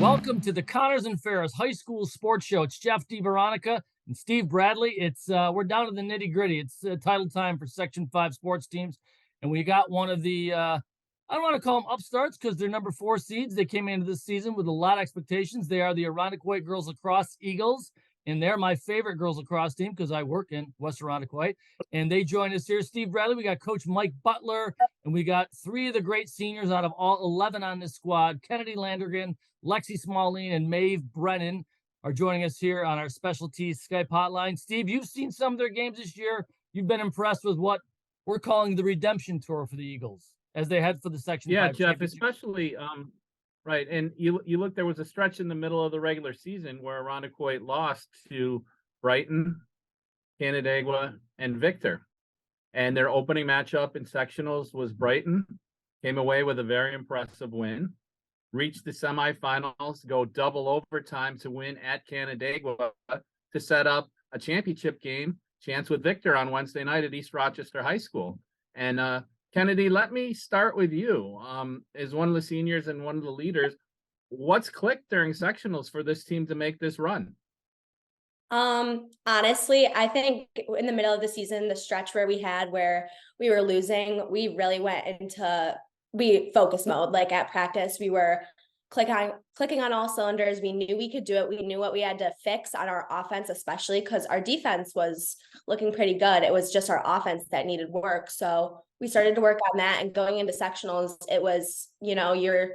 Welcome to the Connors and Ferris High School Sports Show. It's Jeff DiVeronica and Steve Bradley. We're down to the nitty gritty. It's title time for Section 5 sports teams. And we got one of the, I don't want to call them upstarts because they're number 4 seeds. They came into this season with a lot of expectations. They are the Irondequoit Girls Lacrosse Eagles. And they're my favorite girls lacrosse team because I work in West Irondequoit. And they join us here. Steve Bradley, we got Coach Mike Butler, and we got 3 of the great seniors out of all 11 on this squad. Kennedi, Landrigan, Lexi Smalline, and Maeve Brennan are joining us here on our specialties Skype hotline. Steve, you've seen some of their games this year. You've been impressed with what we're calling the redemption tour for the Eagles as they head for the Section 5 Jeff, especially right. And you look, there was a stretch in the middle of the regular season where Irondequoit lost to Brighton, Canandaigua, and Victor. And their opening matchup in sectionals was Brighton, came away with a very impressive win, reached the semifinals, go double overtime to win at Canandaigua to set up a championship game chance with Victor on Wednesday night at East Rochester High School. And Kennedi, let me start with you. As one of the seniors and one of the leaders, what's clicked during sectionals for this team to make this run? Honestly, I think in the middle of the season, the stretch where we were losing, we really went into focus mode. Like at practice, we were clicking on all cylinders. We knew we could do it. We knew what we had to fix on our offense, especially because our defense was looking pretty good. It was just our offense that needed work. So we started to work on that, and going into sectionals, it was, you're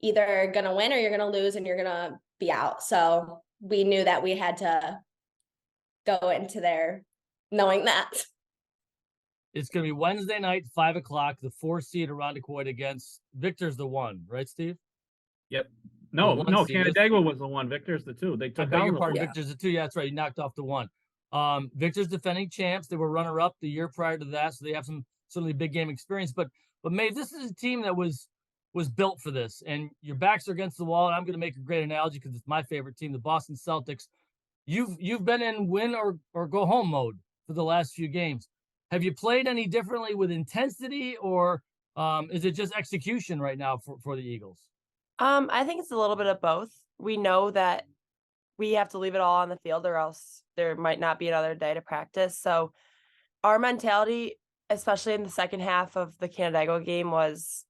either going to win or you're going to lose and you're going to be out. So we knew that we had to go into there knowing that. It's going to be Wednesday night, 5 o'clock, the 4 seed Irondequoit against Victor's the 1, right, Steve? Yep. No, Canandaigua was the 1. Victor's the 2. They took out the Victor's the 2. Yeah, that's right. He knocked off the 1. Victor's defending champs. They were runner-up the year prior to that, so they have some certainly big game experience. But Maeve, this is a team that was built for this, and your backs are against the wall. And I'm going to make a great analogy because it's my favorite team, the Boston Celtics. You've been in win or go home mode for the last few games. Have you played any differently with intensity, or is it just execution right now for the Eagles? I think it's a little bit of both. We know that we have to leave it all on the field or else there might not be another day to practice. So our mentality, especially in the second half of the Canandaigua game, was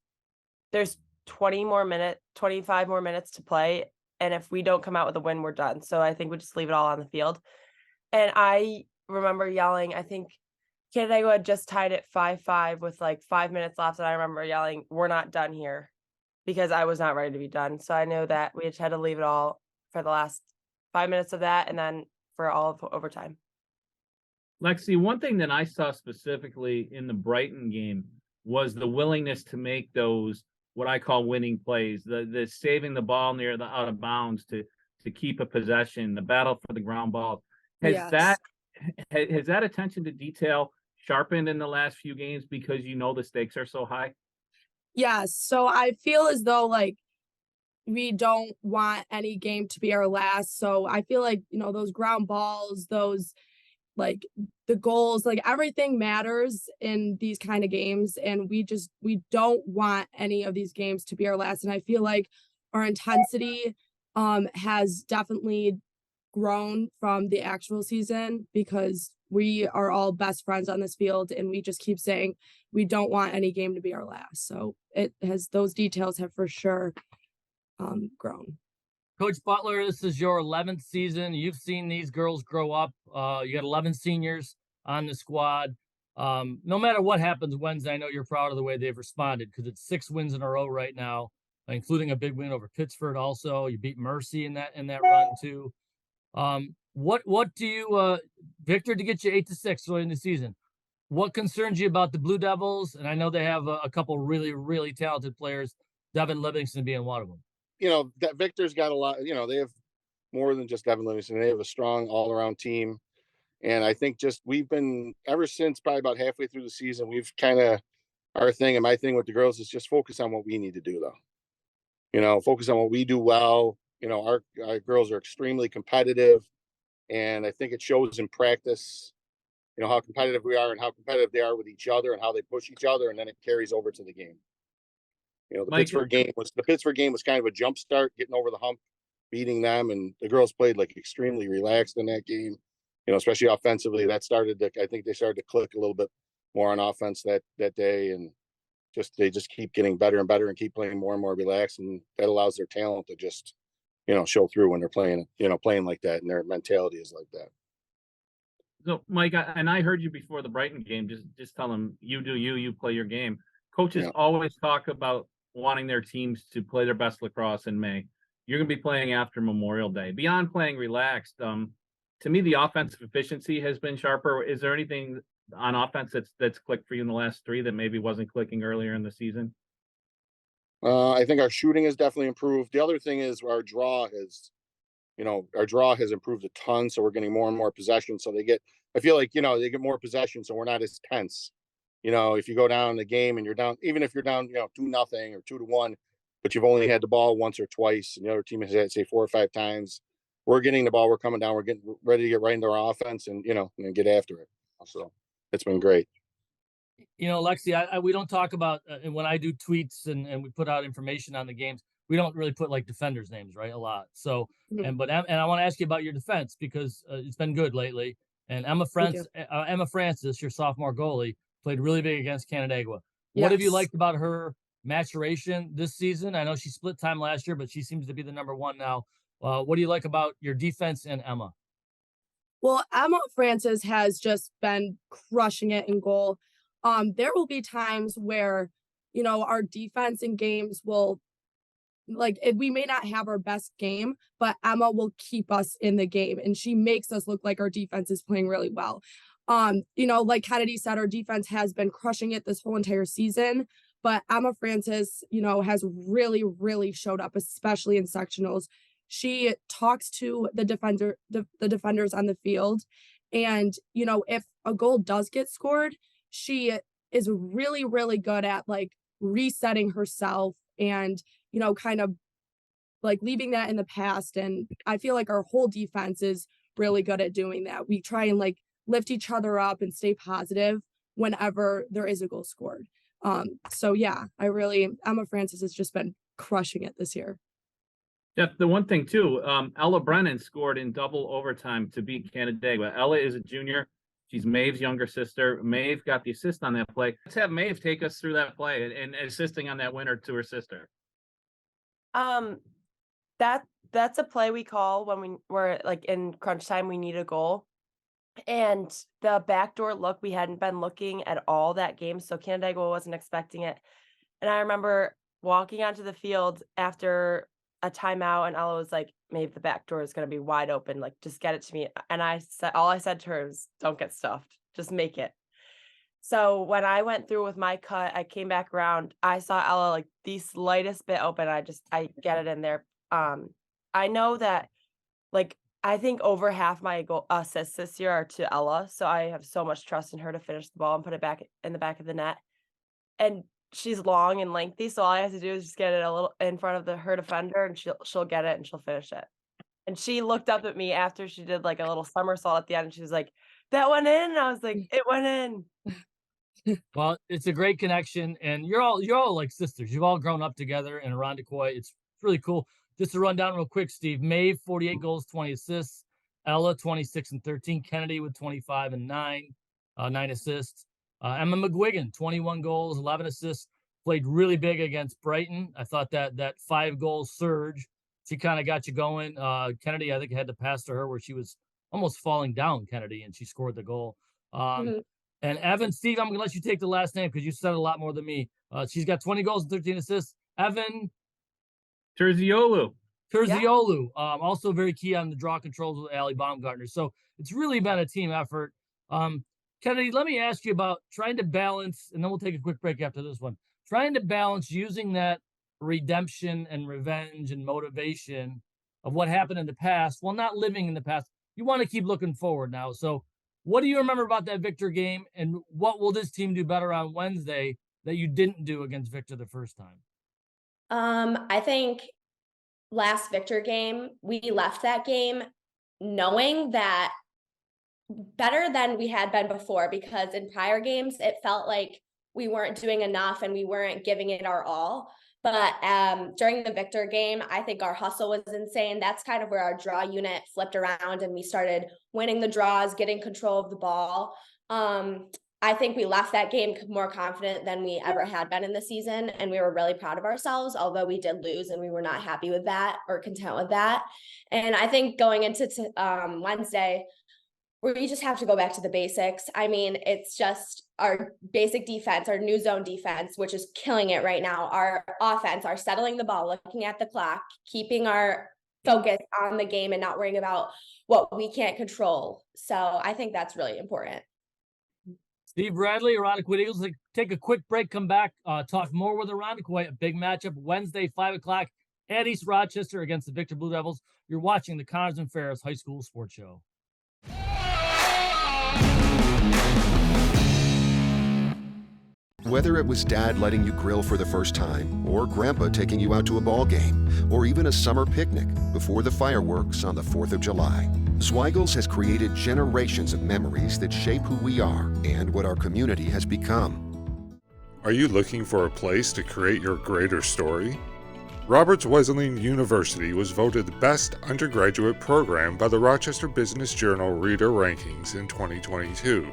there's 25 more minutes to play. And if we don't come out with a win, we're done. So I think we just leave it all on the field. And I remember yelling, I think Canandaigua had just tied it 5-5 with like 5 minutes left. And I remember yelling, "We're not done here," because I was not ready to be done. So I know that we just had to leave it all for the last 5 minutes of that and then for all of overtime. Lexi, one thing that I saw specifically in the Brighton game was the willingness to make those what I call winning plays, the saving the ball near the out of bounds to keep a possession, the battle for the ground ball. Has that attention to detail sharpened in the last few games because the stakes are so high? Yeah, so I feel as though we don't want any game to be our last. So I feel like, those ground balls, those the goals, everything matters in these kind of games. And we don't want any of these games to be our last. And I feel like our intensity has definitely grown from the actual season because we are all best friends on this field and we just keep saying we don't want any game to be our last. So those details have for sure grown. Coach Butler, this is your 11th season. You've seen these girls grow up. You got 11 seniors on the squad. No matter what happens Wednesday, I know you're proud of the way they've responded because it's 6 wins in a row right now, including a big win over Pittsford. Also, you beat Mercy in that run too. What do you, Victor, to get you 8-6 early in the season? What concerns you about the Blue Devils? And I know they have a couple really, really talented players, Devin Livingston being one of them. That Victor's got a lot. They have more than just Devin Livingston. They have a strong all-around team, and I think we've been ever since probably about halfway through the season. We've kind of our thing and my thing with the girls is just focus on what we need to do, though. Focus on what we do well. Our girls are extremely competitive, and I think it shows in practice. How competitive we are and how competitive they are with each other and how they push each other, and then it carries over to the game. You know, the Mike- Pittsburgh game was kind of a jump start, getting over the hump, beating them, and the girls played like extremely relaxed in that game. You know, especially offensively, I think they started to click a little bit more on offense that day, and they just keep getting better and better and keep playing more and more relaxed, and that allows their talent to just, you know, show through when they're playing like that, and their mentality is like that. So, Mike, I heard you before the Brighton game. Just tell them you do you play your game. Coaches always talk about wanting their teams to play their best lacrosse in May. You're going to be playing after Memorial Day. Beyond playing relaxed, to me, the offensive efficiency has been sharper. Is there anything on offense that's clicked for you in the last 3 that maybe wasn't clicking earlier in the season? I think our shooting has definitely improved. The other thing is our draw has improved a ton. So we're getting more and more possession. So I feel like, you know, they get more possession. So we're not as tense. You know, if you go down the game and you're down, even if you're down, you know, 2-0 or 2-1, but you've only had the ball once or twice, and the other team has had, say, 4 or 5 times, we're getting the ball, we're coming down, we're getting ready to get right into our offense and, you know, and get after it. So it's been great. You know, Lexi, we don't talk about, and when I do tweets and we put out information on the games, we don't really put like defenders' names, right? A lot. So, and I want to ask you about your defense because it's been good lately. And Emma Francis, your sophomore goalie, played really big against Canandaigua. What have you liked about her maturation this season? I know she split time last year, but she seems to be the number 1 now. What do you like about your defense and Emma? Well, Emma Francis has just been crushing it in goal. There will be times where, you know, our defense in games will, like, we may not have our best game, but Emma will keep us in the game, and she makes us look like our defense is playing really well. You know, like Kennedi said, our defense has been crushing it this whole entire season, but Emma Francis, you know, has really, really showed up, especially in sectionals. She talks to the defenders on the field, and, you know, if a goal does get scored, she is really, really good at like resetting herself and, you know, kind of like leaving that in the past. And I feel like our whole defense is really good at doing that. We try and like lift each other up and stay positive whenever there is a goal scored. So yeah, Emma Francis has just been crushing it this year. Yeah, the one thing too, Ella Brennan scored in double overtime to beat Canandaigua. Ella is a junior. She's Maeve's younger sister. Maeve got the assist on that play. Let's have Maeve take us through that play and assisting on that winner to her sister. That's a play we call when we're like in crunch time, we need a goal. And the backdoor look, we hadn't been looking at all that game, so Canandaigua wasn't expecting it. And I remember walking onto the field after a timeout, and Ella was like, "Maybe the back door is going to be wide open. Like, just get it to me." And all I said to her was, "Don't get stuffed. Just make it." So when I went through with my cut, I came back around. I saw Ella like the slightest bit open. I get it in there. I know that, like, I think over half my goal assists this year are to Ella. So I have so much trust in her to finish the ball and put it back in the back of the net. And she's long and lengthy, so all I have to do is just get it a little in front of her defender, and she'll get it and she'll finish it. And she looked up at me after she did like a little somersault at the end, and she was like, "That went in?" And I was like, "It went in." Well, it's a great connection, and you're all like sisters. You've all grown up together in Irondequoit. It's really cool. Just to run down real quick, Steve. Maeve, 48 goals, 20 assists. Ella, 26 and 13. Kennedi with 25 and 9 assists. Emma McGuigan, 21 goals, 11 assists. Played really big against Brighton. I thought that 5-goal surge, she kind of got you going. Kennedi, I think, had to pass to her where she was almost falling down, Kennedi, and she scored the goal. And Evan, Steve, I'm going to let you take the last name because you said a lot more than me. She's got 20 goals and 13 assists. Evan Terziolu. Also very key on the draw controls with Ali Baumgartner. So it's really been a team effort. Kennedy, let me ask you about trying to balance, and then we'll take a quick break after this one. Trying to balance using that redemption and revenge and motivation of what happened in the past while not living in the past. You want to keep looking forward now. So what do you remember about that Victor game, and what will this team do better on Wednesday that you didn't do against Victor the first time? I think last Victor game, we left that game knowing that better than we had been before, because in prior games, it felt like we weren't doing enough and we weren't giving it our all. But during the Victor game, I think our hustle was insane. That's kind of where our draw unit flipped around and we started winning the draws, getting control of the ball. I think we left that game more confident than we ever had been in the season. And we were really proud of ourselves, although we did lose and we were not happy with that or content with that. And I think going into Wednesday, we just have to go back to the basics. I mean, it's just our basic defense, our new zone defense, which is killing it right now. Our offense, our settling the ball, looking at the clock, keeping our focus on the game and not worrying about what we can't control. So I think that's really important. Steve Bradley, Irondequoit Eagles. Take a quick break, come back, talk more with Irondequoit. A big matchup Wednesday, 5 o'clock at East Rochester against the Victor Blue Devils. You're watching the Connors and Ferris High School Sports Show. Whether it was Dad letting you grill for the first time, or Grandpa taking you out to a ball game, or even a summer picnic before the fireworks on the 4th of July, Zweigels has created generations of memories that shape who we are and what our community has become. Are you looking for a place to create your greater story? Roberts Wesleyan University was voted the best undergraduate program by the Rochester Business Journal Reader Rankings in 2022.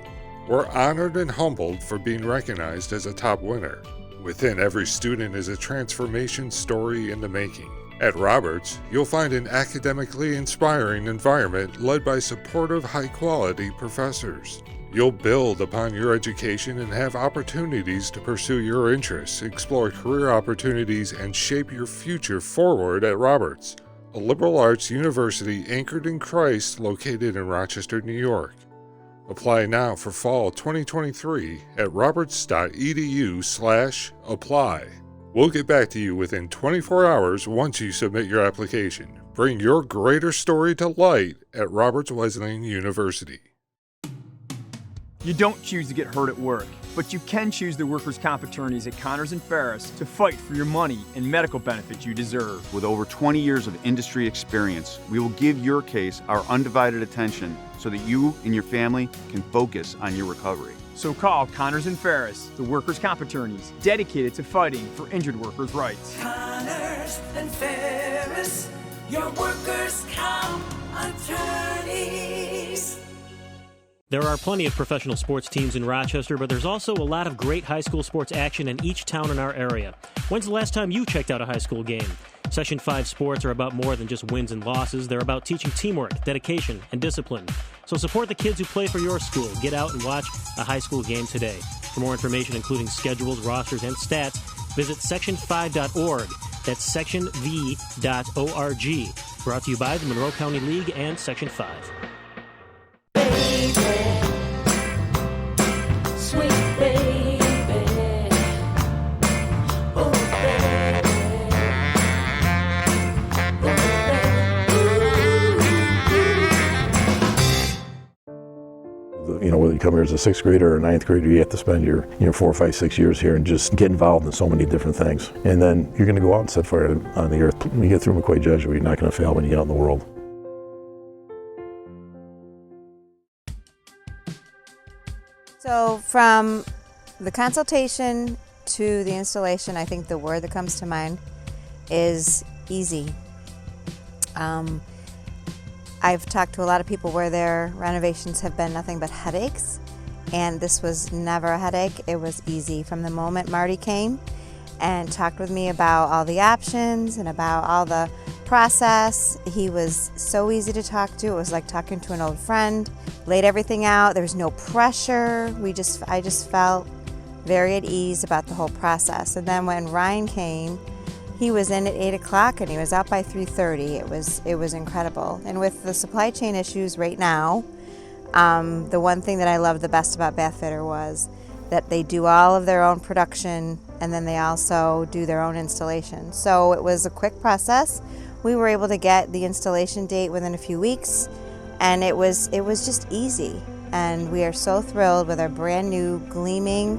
We're honored and humbled for being recognized as a top winner. Within every student is a transformation story in the making. At Roberts, you'll find an academically inspiring environment led by supportive, high-quality professors. You'll build upon your education and have opportunities to pursue your interests, explore career opportunities, and shape your future forward at Roberts, a liberal arts university anchored in Christ located in Rochester, New York. Apply now for fall 2023 at roberts.edu/apply. We'll get back to you within 24 hours once you submit your application. Bring your greater story to light at Roberts Wesleyan University. You don't choose to get hurt at work, but you can choose the workers' comp attorneys at Connors and Ferris to fight for your money and medical benefits you deserve. With over 20 years of industry experience, we will give your case our undivided attention so that you and your family can focus on your recovery. So call Connors and Ferris, the workers' comp attorneys dedicated to fighting for injured workers' rights. Connors and Ferris, your workers' comp attorneys. There are plenty of professional sports teams in Rochester, but there's also a lot of great high school sports action in each town in our area. When's the last time you checked out a high school game? Section 5 sports are about more than just wins and losses. They're about teaching teamwork, dedication, and discipline. So support the kids who play for your school. Get out and watch a high school game today. For more information, including schedules, rosters, and stats, visit section5.org. That's sectionv.org. Brought to you by the Monroe County League and Section 5. Sweet baby, oh baby, You know, whether you come here as a 6th grader or a 9th grader, you have to spend your 4, 5, 6 years here and just get involved in so many different things. And then you're going to go out and set fire on the earth. When you get through McQuaid Jesuit, you're not going to fail when you get out in the world. So from the consultation to the installation, I think the word that comes to mind is easy. I've talked to a lot of people where their renovations have been nothing but headaches, and this was never a headache. It was easy. From the moment Marty came and talked with me about all the options and about all the process, he was so easy to talk to. It was like talking to an old friend. Laid everything out. There was no pressure. I just felt very at ease about the whole process. And then when Ryan came, he was in at 8 o'clock and he was out by 3:30. It was incredible. And with the supply chain issues right now, the one thing that I loved the best about Bath Fitter was that they do all of their own production and then they also do their own installation. So it was a quick process. We were able to get the installation date within a few weeks, and it was just easy. And we are so thrilled with our brand new gleaming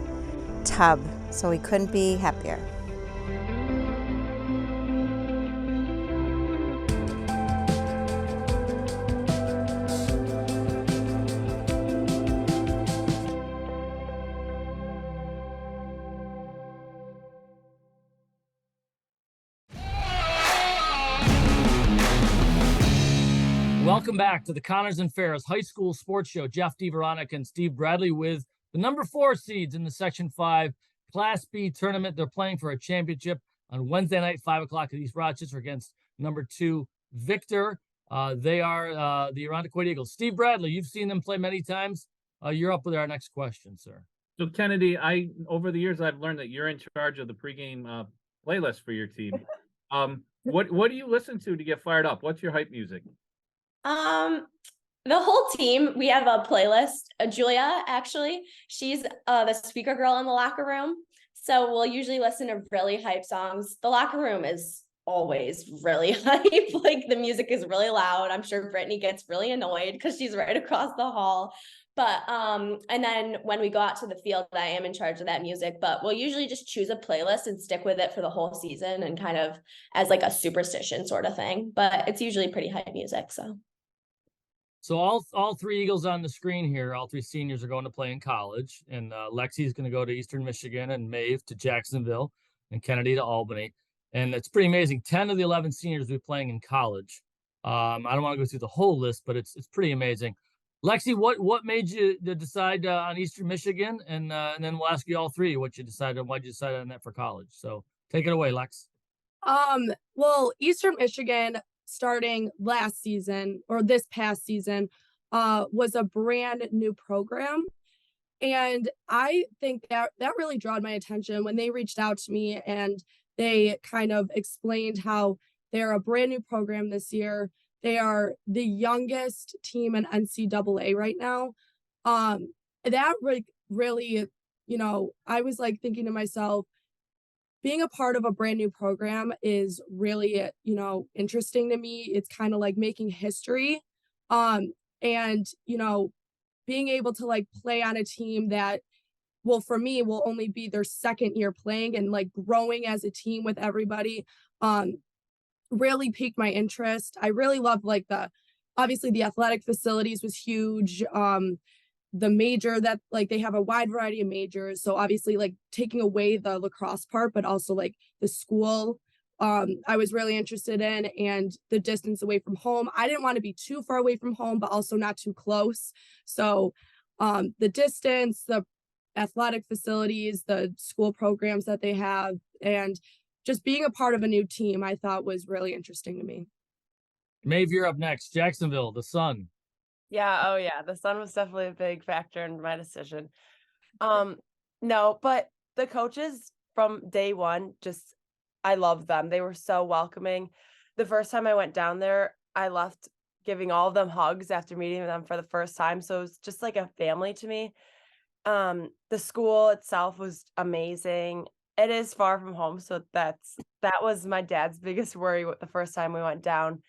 tub, so we couldn't be happier. Welcome back to the Connors and Ferris High School Sports Show. Jeff DiVeronica and Steve Bradley with the number 4 seeds in the Section 5 Class B tournament. They're playing for a championship on Wednesday night, 5 o'clock at East Rochester against number 2 Victor. They are the Irondequoit Eagles. Steve Bradley, you've seen them play many times. You're up with our next question, sir. So Kennedi, over the years I've learned that you're in charge of the pregame playlist for your team. What do you listen to get fired up? What's your hype music? The whole team, we have a playlist. Julia, actually, she's the speaker girl in the locker room. So we'll usually listen to really hype songs. The locker room is always really hype. Like the music is really loud. I'm sure Brittany gets really annoyed because she's right across the hall. But and then when we go out to the field, I am in charge of that music, but we'll usually just choose a playlist and stick with it for the whole season and kind of as like a superstition sort of thing. But it's usually pretty hype music. So all 3 Eagles on the screen here, all 3 seniors are going to play in college, and Lexi is going to go to Eastern Michigan, and Maeve to Jacksonville, and Kennedi to Albany. And it's pretty amazing. 10 of the 11 seniors will be playing in college. I don't want to go through the whole list, but it's pretty amazing. Lexi, what made you decide on Eastern Michigan, and then we'll ask you all 3 what you decided, why'd you decide on that for college. So take it away, Lex. Well, Eastern Michigan, starting last season or this past season, was a brand new program. And I think that really drew my attention when they reached out to me and they kind of explained how they're a brand new program this year. They are the youngest team in NCAA right now. That really, I was like thinking to myself, being a part of a brand new program is really, interesting to me. It's kind of like making history. And, being able to like play on a team that, well, for me, will only be their second year playing and like growing as a team with everybody, really piqued my interest. I really loved obviously the athletic facilities was huge. The major that like they have a wide variety of majors. So obviously like taking away the lacrosse part, but also like the school, I was really interested in, and the distance away from home. I didn't want to be too far away from home, but also not too close. So the distance, the athletic facilities, the school programs that they have, and just being a part of a new team, I thought was really interesting to me. Maeve, you're up next. Jacksonville, the Sun. Yeah, oh yeah, the sun was definitely a big factor in my decision. No, but the coaches from day one, I loved them. They were so welcoming. The first time I went down there, I left giving all of them hugs after meeting them for the first time. So it was just like a family to me. The school itself was amazing. It is far from home, so that was my dad's biggest worry the first time we went down.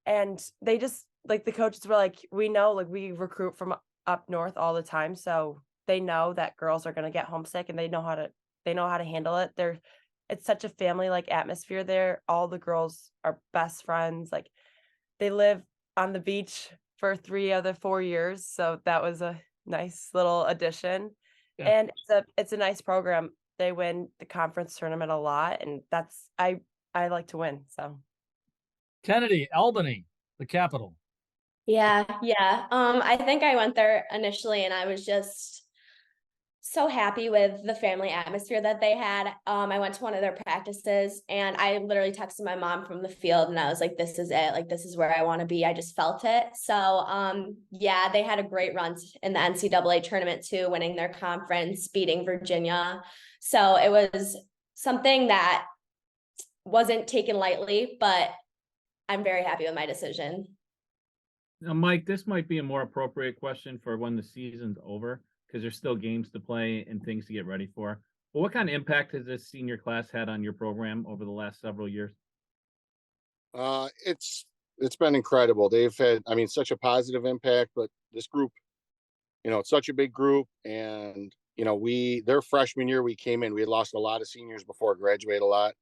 And they just, like, the coaches were like, we know, like, we recruit from up north all the time, so they know that girls are going to get homesick, and they know how to handle it. It's such a family like atmosphere there. All the girls are best friends. Like, they live on the beach for 3 of the 4 years, so that was a nice little addition. Yeah. And it's a nice program. They win the conference tournament a lot, and I like to win. So Kennedi, Albany, the capital. Yeah. I think I went there initially and I was just so happy with the family atmosphere that they had. I went to one of their practices and I literally texted my mom from the field and I was like, this is it. Like, this is where I want to be. I just felt it. So, they had a great run in the NCAA tournament too, winning their conference, beating Virginia. So it was something that wasn't taken lightly, but I'm very happy with my decision. Now, Mike, this might be a more appropriate question for when the season's over, because there's still games to play and things to get ready for. But what kind of impact has this senior class had on your program over the last several years? It's been incredible. They've had, such a positive impact, but this group, it's such a big group. And, their freshman year we came in, we had lost a lot of seniors before, graduate a lot.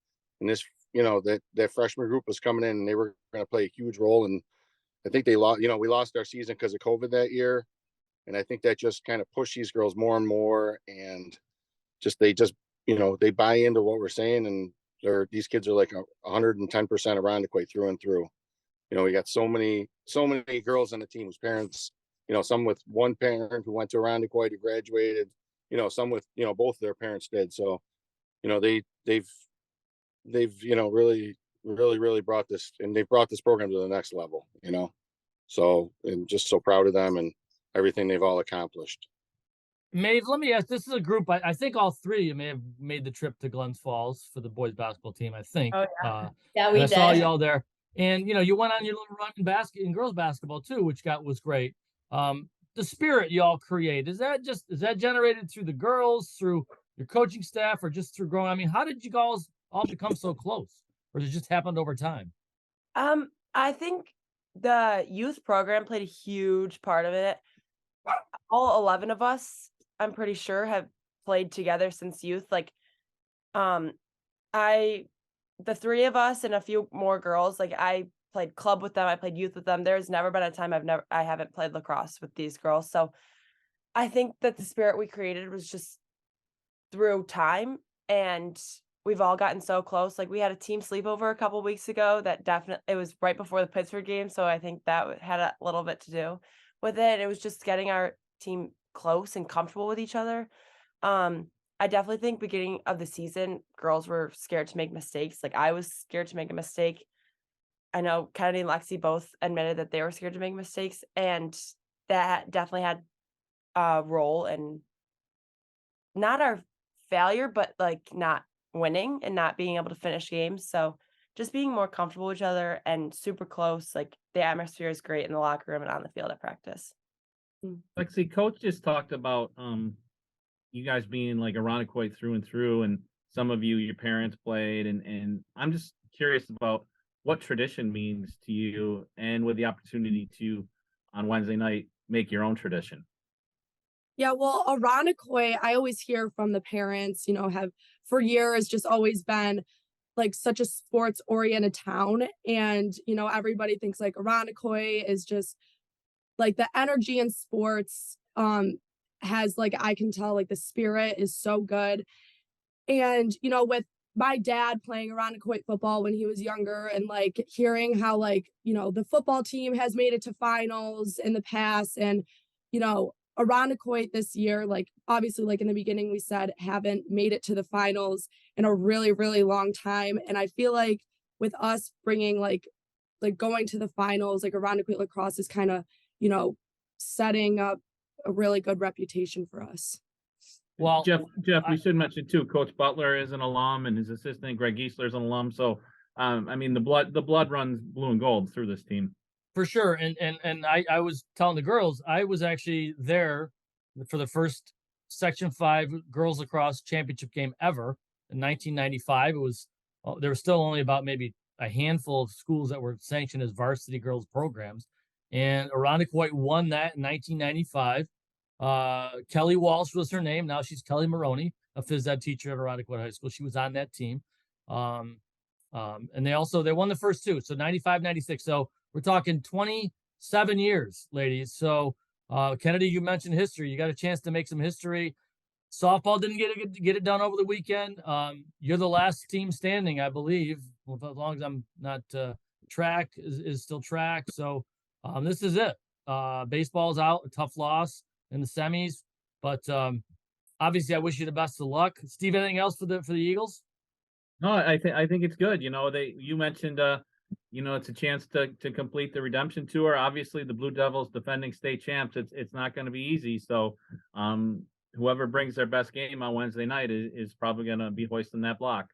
And this, that freshman group was coming in and they were going to play a huge role. And I think they lost, we lost our season because of COVID that year. And I think that just kind of pushed these girls more and more. And they buy into what we're saying. And these kids are like 110% Irondequoit through and through. We got so many girls on the team whose parents, some with one parent who went to Irondequoit, who graduated, some with, both of their parents did. So, they've really brought this, and they've brought this program to the next level, so, and just so proud of them and everything they've all accomplished. Maeve, let me ask, this is a group, I think all three of you may have made the trip to Glens Falls for the boys basketball team, I think. Oh, yeah. Yeah, we and I saw did. you all there. And, you went on your little run in girls basketball too, which was great. The spirit you all create, is that generated through the girls, through your coaching staff, or just through growing? I mean, how did you guys all become so close? Or did it just happened over time? I think the youth program played a huge part of it. All 11 of us, I'm pretty sure, have played together since youth. Like, the three of us and a few more girls, like I played club with them, I played youth with them. There's never been a time I haven't played lacrosse with these girls. So I think that the spirit we created was just through time, and we've all gotten so close. Like, we had a team sleepover a couple weeks ago that it was right before the Pittsburgh game, so I think that had a little bit to do with it. It was just getting our team close and comfortable with each other. I definitely think beginning of the season, girls were scared to make mistakes. Like, I was scared to make a mistake. I know Kennedi and Lexi both admitted that they were scared to make mistakes, and that definitely had a role in not our failure, but like not winning and not being able to finish games. So just being more comfortable with each other and super close. Like, the atmosphere is great in the locker room and on the field at practice. Lexi, coach just talked about you guys being like Irondequoit through and through, and some of you, your parents played, and I'm just curious about what tradition means to you, and with the opportunity to, on Wednesday night, make your own tradition. Yeah, well, Irondequoit, I always hear from the parents, have for years just always been like such a sports oriented town. And, everybody thinks like Irondequoit is just like the energy in sports has, like, I can tell, like, the spirit is so good. And, with my dad playing Irondequoit football when he was younger, and like hearing how, like, the football team has made it to finals in the past, and, Irondequoit this year, like, obviously, like in the beginning, we said haven't made it to the finals in a really, really long time. And I feel like with us bringing like going to the finals, like Irondequoit lacrosse is kind of, setting up a really good reputation for us. Well, Jeff, we should mention too, Coach Butler is an alum, and his assistant Greg Giesler is an alum. So, I mean, the blood runs blue and gold through this team. For sure. And I was telling the girls, I was actually there for the first Section 5 girls lacrosse championship game ever in 1995. There was still only about maybe a handful of schools that were sanctioned as varsity girls programs. And Irondequoit won that in 1995. Kelly Walsh was her name. Now she's Kelly Maroney, a phys ed teacher at Irondequoit High School. She was on that team. And they won the first two. So 95, 96. So we're talking 27 years, ladies. So Kennedi, you mentioned history. You got a chance to make some history. Softball didn't get it done over the weekend. You're the last team standing, I believe. Well, as long as I'm not track is still track. So this is it. Baseball's out, a tough loss in the semis, but obviously I wish you the best of luck. Steve, anything else for the Eagles? No, I think it's good. You mentioned it's a chance to complete the redemption tour. Obviously, the Blue Devils defending state champs. It's not going to be easy. So whoever brings their best game on Wednesday night is probably going to be hoisting that block.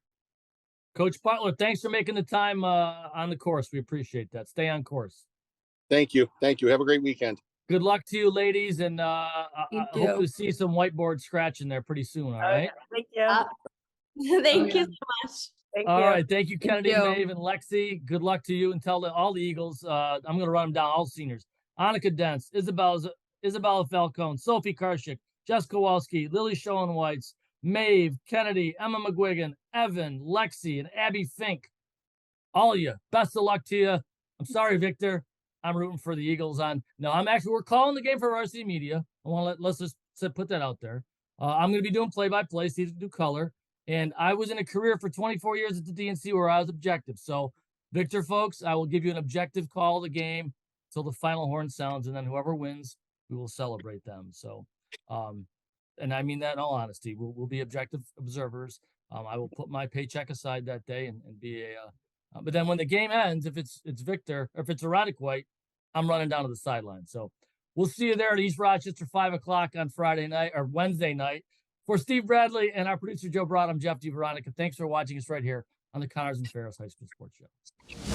Coach Butler, thanks for making the time on the course. We appreciate that. Stay on course. Thank you. Have a great weekend. Good luck to you, ladies, and I hope to see some whiteboard scratching there pretty soon. All right. Thank you. Thank you so much. All right. Thank you, Kennedi, Maeve, and Lexi. Good luck to you, and tell all the Eagles. I'm going to run them down, all seniors. Annika Dents, Isabella Falcone, Sophie Karshik, Jess Kowalski, Lily Schoenweitz, Maeve, Kennedi, Emma McGuigan, Evan, Lexi, and Abby Fink. All of you. Best of luck to you. I'm sorry, Victor. I'm rooting for the Eagles we're calling the game for varsity media. Let's just put that out there. I'm going to be doing play-by-play, Steve do color. And I was in a career for 24 years at the DNC where I was objective. So Victor, folks, I will give you an objective call of the game till the final horn sounds, and then whoever wins, we will celebrate them. So, and I mean that in all honesty. We'll be objective observers. I will put my paycheck aside that day and be a. But then when the game ends, if it's Victor, or if it's Irondequoit, I'm running down to the sideline. So we'll see you there at East Rochester, 5:00 on Friday night or Wednesday night. For Steve Bradley and our producer Joe Broad, I'm Jeff DiVeronica. Thanks for watching us right here on the Connors and Ferris High School Sports Show.